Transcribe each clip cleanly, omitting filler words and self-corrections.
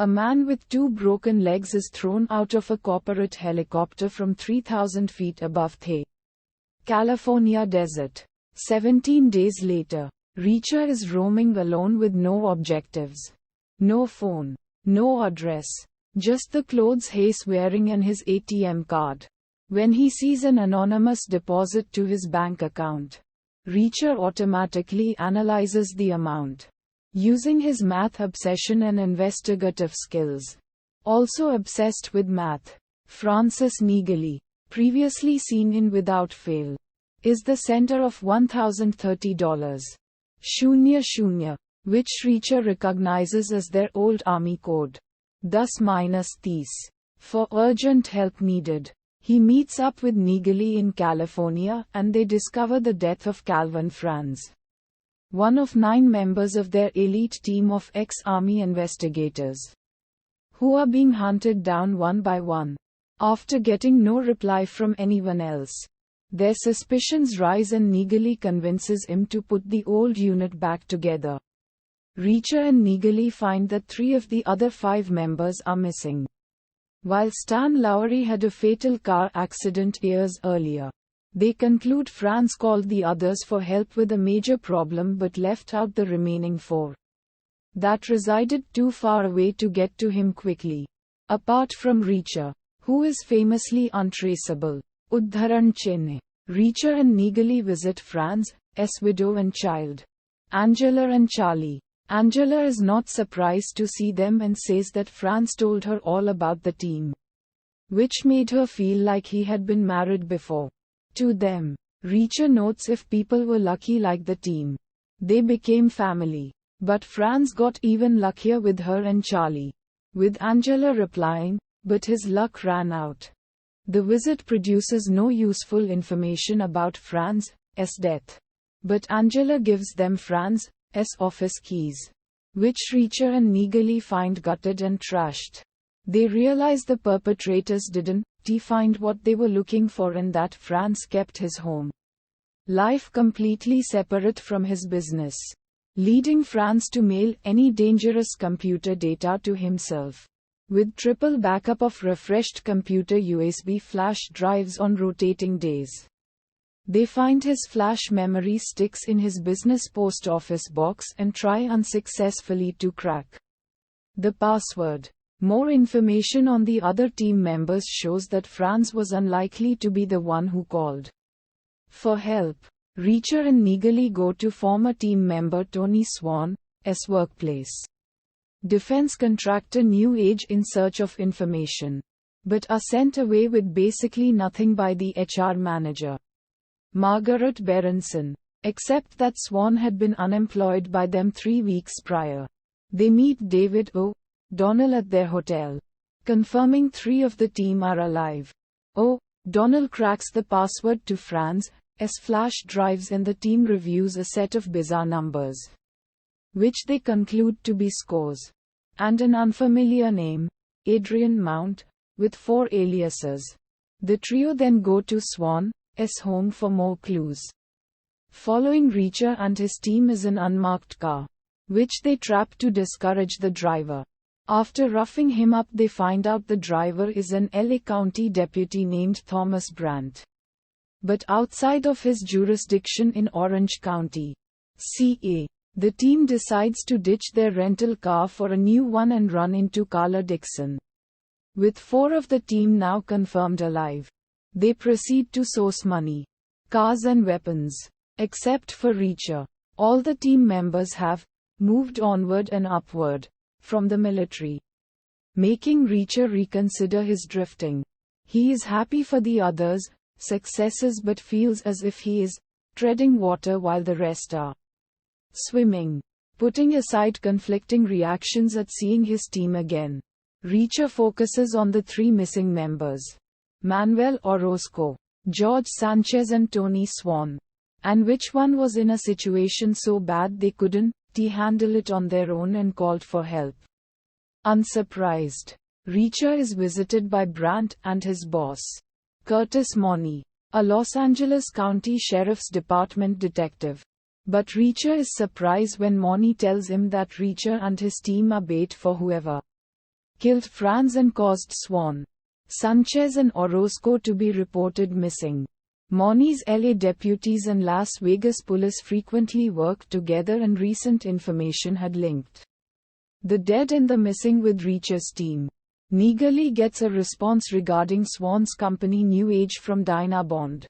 A man with 2 broken legs is thrown out of a corporate helicopter from 3,000 feet above the California desert. 17 days later, Reacher is roaming alone with no objectives. No phone. No address. Just the clothes he's wearing and his ATM card. When he sees an anonymous deposit to his bank account, Reacher automatically analyzes the amount. Using his math obsession and investigative skills. Also obsessed with math, Francis Nigeli, previously seen in Without Fail, is the center of $1,030. 00, which Reacher recognizes as their old army code. Thus -30. For urgent help needed. He meets up with Nigeli in California and they discover the death of Calvin Franz, one of 9 members of their elite team of ex-army investigators, who are being hunted down one by one. After getting no reply from anyone else, their suspicions rise and Nigeli convinces him to put the old unit back together. Reacher and Nigeli find that 3 of the other 5 members are missing. While Stan Lowry had a fatal car accident years earlier, they conclude Franz called the others for help with a major problem but left out the remaining 4 that resided too far away to get to him quickly. Apart from Reacher, who is famously untraceable, Udharan Chenne, Reacher and Nigeli visit Franz's widow and child, Angela and Charlie. Angela is not surprised to see them and says that Franz told her all about the team, which made her feel like he had been married before. To them, Reacher notes if people were lucky like the team, they became family. But Franz got even luckier with her and Charlie, with Angela replying, but his luck ran out. The visit produces no useful information about Franz's death. But Angela gives them Franz's office keys, which Reacher and Nigeli find gutted and trashed. They realize the perpetrators didn't find what they were looking for and that Franz kept his home life completely separate from his business, leading Franz to mail any dangerous computer data to himself, with triple backup of refreshed computer USB flash drives on rotating days. They find his flash memory sticks in his business post office box and try unsuccessfully to crack the password. More information on the other team members shows that Franz was unlikely to be the one who called for help. Reacher and Nigeli go to former team member Tony Swan's workplace, defense contractor New Age, in search of information, but are sent away with basically nothing by the HR manager, Margaret Berenson, except that Swan had been unemployed by them 3 weeks prior. They meet David O'Donnell at their hotel, confirming 3 of the team are alive. O'Donnell cracks the password to Franz's flash drives and the team reviews a set of bizarre numbers, which they conclude to be scores, and an unfamiliar name, Adrian Mount, with 4 aliases. The trio then go to Swan's home for more clues. Following Reacher and his team is an unmarked car, which they trap to discourage the driver. After roughing him up, they find out the driver is an LA County deputy named Thomas Brandt, but outside of his jurisdiction in Orange County, CA. The team decides to ditch their rental car for a new one and run into Carla Dixon. With 4 of the team now confirmed alive, they proceed to source money, cars and weapons. Except for Reacher, all the team members have moved onward and upward from the military, making Reacher reconsider his drifting. He is happy for the others' successes but feels as if he is treading water while the rest are swimming. Putting aside conflicting reactions at seeing his team again, Reacher focuses on the 3 missing members, Manuel Orozco, George Sanchez and Tony Swan, and which one was in a situation so bad they couldn't handle it on their own and called for help. Unsurprised, Reacher is visited by Brandt and his boss, Curtis Money, a Los Angeles County Sheriff's Department detective. But Reacher is surprised when Money tells him that Reacher and his team are bait for whoever killed Franz and caused Swan, Sanchez and Orozco to be reported missing. Moni's LA deputies and Las Vegas police frequently worked together, and recent information had linked the dead and the missing with Reacher's team. Neagley gets a response regarding Swan's company New Age from Dinah Bond,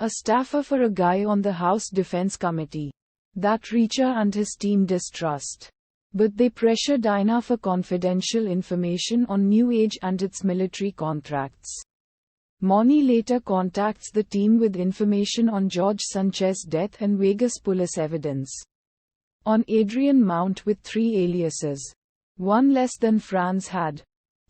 a staffer for a guy on the House Defense Committee, that Reacher and his team distrust. But they pressure Dinah for confidential information on New Age and its military contracts. Moni later contacts the team with information on George Sanchez's death and Vegas police evidence on Adrian Mount with 3 aliases, one less than Franz had.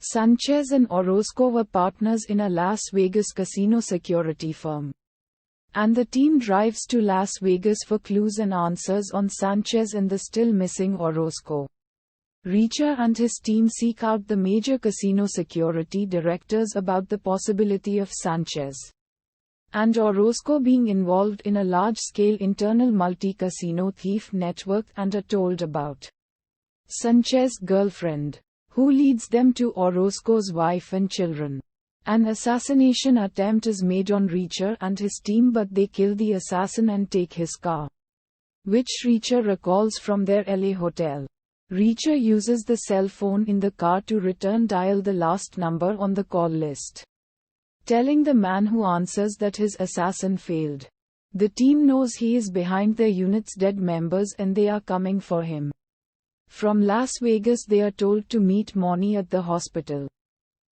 Sanchez and Orozco were partners in a Las Vegas casino security firm, and the team drives to Las Vegas for clues and answers on Sanchez and the still missing Orozco. Reacher and his team seek out the major casino security directors about the possibility of Sanchez and Orozco being involved in a large-scale internal multi-casino thief network, and are told about Sanchez's girlfriend, who leads them to Orozco's wife and children. An assassination attempt is made on Reacher and his team, but they kill the assassin and take his car, which Reacher recalls from their LA hotel. Reacher uses the cell phone in the car to return dial the last number on the call list, telling the man who answers that his assassin failed. The team knows he is behind their unit's dead members and they are coming for him. From Las Vegas they are told to meet Moni at the hospital,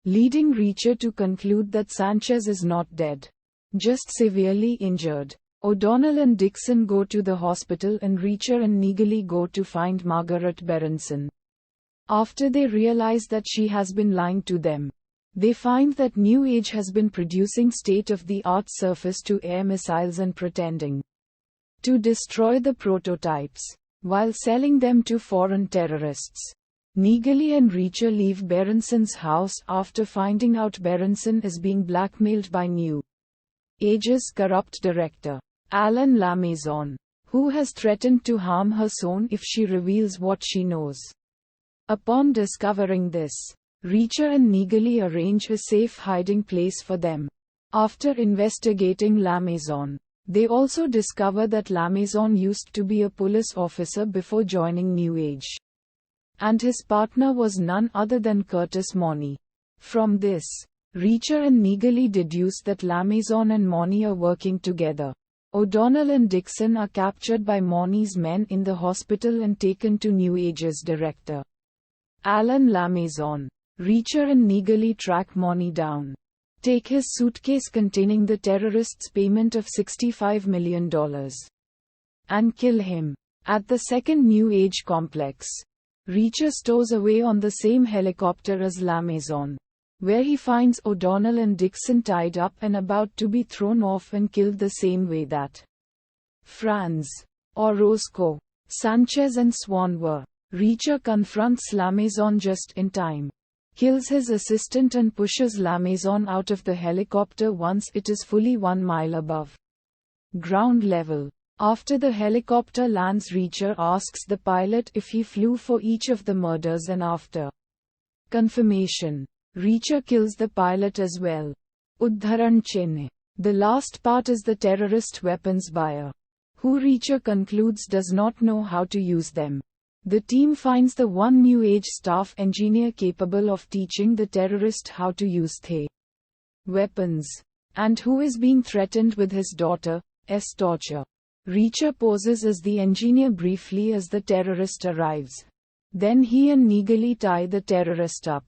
leading Reacher to conclude that Sanchez is not dead, just severely injured. O'Donnell and Dixon go to the hospital and Reacher and Neagley go to find Margaret Berenson. After they realize that she has been lying to them, they find that New Age has been producing state-of-the-art surface-to-air missiles and pretending to destroy the prototypes while selling them to foreign terrorists. Neagley and Reacher leave Berenson's house after finding out Berenson is being blackmailed by New Age's corrupt director, Alan Lamazon, who has threatened to harm her son if she reveals what she knows. Upon discovering this, Reacher and Neagley arrange a safe hiding place for them. After investigating Lamazon, they also discover that Lamazon used to be a police officer before joining New Age, and his partner was none other than Curtis Moni. From this, Reacher and Neagley deduce that Lamazon and Moni are working together. O'Donnell and Dixon are captured by Moni's men in the hospital and taken to New Age's director, Alan Lamazon. Reacher and Neagley track Moni down, take his suitcase containing the terrorists' payment of $65 million, and kill him. At the second New Age complex, Reacher stows away on the same helicopter as Lamazon, where he finds O'Donnell and Dixon tied up and about to be thrown off and killed the same way that Franz, Orozco, Sanchez and Swan were. Reacher confronts Lamazon just in time, kills his assistant and pushes Lamazon out of the helicopter once it is fully 1 mile above ground level. After the helicopter lands, Reacher asks the pilot if he flew for each of the murders, and after confirmation, Reacher kills the pilot as well. Uddharan Chinne. The last part is the terrorist weapons buyer, who Reacher concludes does not know how to use them. The team finds the one New Age staff engineer capable of teaching the terrorist how to use the weapons, and who is being threatened with his daughter's torture. Reacher poses as the engineer briefly as the terrorist arrives. Then he and Neagley tie the terrorist up,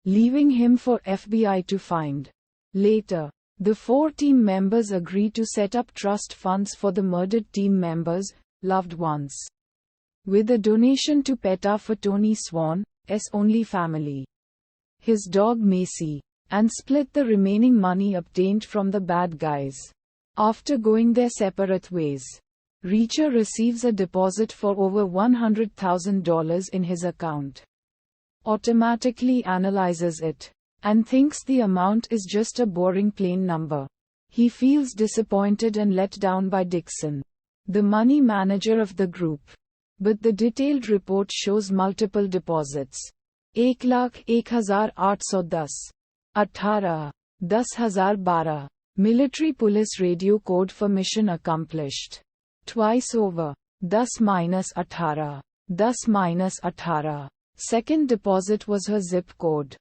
leaving him for FBI to find. Later, the 4 team members agree to set up trust funds for the murdered team members' loved ones, with a donation to PETA for Tony Swan's only family, his dog Macy, and split the remaining money obtained from the bad guys. After going their separate ways, Reacher receives a deposit for over $100,000 in his account, automatically analyzes it, and thinks the amount is just a boring plain number. He feels disappointed and let down by Dixon, the money manager of the group. But the detailed report shows multiple deposits, 1,01,810 18 10,012 Military Police Radio Code for mission accomplished. Twice over. 10-18 10-18 Second deposit was her zip code.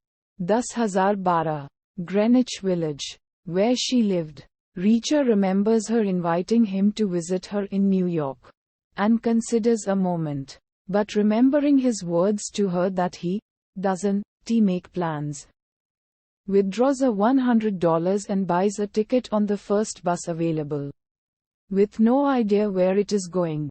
10,012 Greenwich Village, where she lived. Reacher remembers her inviting him to visit her in New York, and considers a moment. But remembering his words to her that he doesn't make plans, withdraws a $100 and buys a ticket on the first bus available. With no idea where it is going,